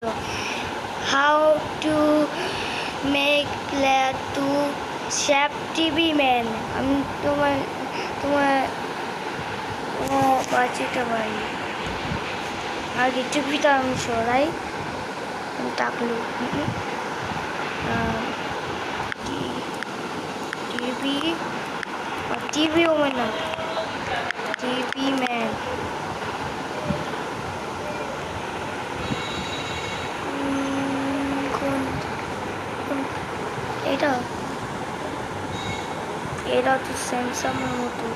how to make player to Shap TV man. আমি তোমার তোমার ও বাঁচিতে পারি আগে টিভিটা আমি সরাই টাকলু টিভি টিভিও মানে টিভি ম্যান এটা এটা তো স্যামসাং এর মতো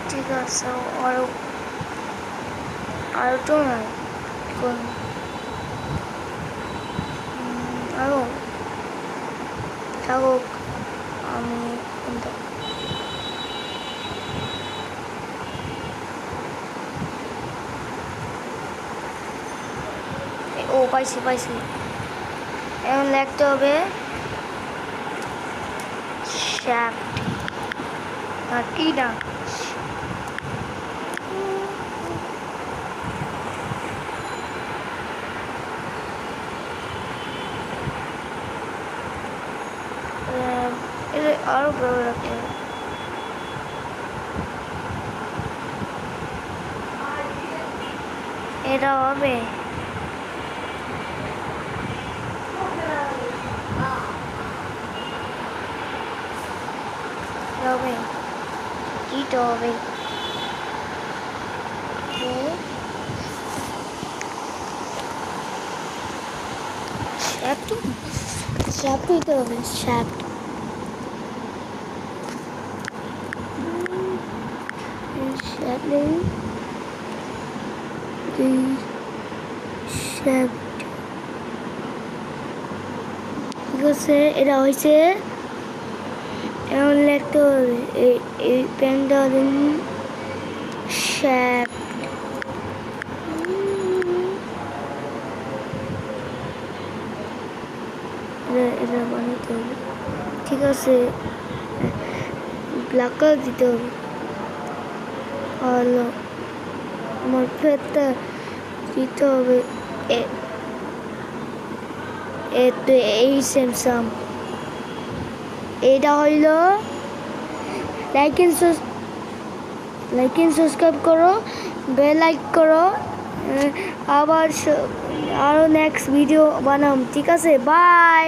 ঠিক আছে আরো তো নয় আরো থাকুক আমি ও পাইছি এখন লিখতে হবে শ্যাফট কি না আরো বড় রাখতে হবে এটা হবে হবে কিটা হবে শ্যাফটই তো হবে শ্যাফট ঠিক আছে এটা হয়েছে এখন লিখতে হবে এই পেনটা শ্যাফট এটা বানাতে হবে ঠিক আছে ব্ল্যাক কালার দিতে হবে হলো আমার ফেরটা দিতে হবে এই স্যামসাং এটা হইল লাইক এন্ড সাবস্ক্রাইব করো বেল লাইক করো আবার আরো নেক্সট ভিডিও বানাম ঠিক আছে বাই।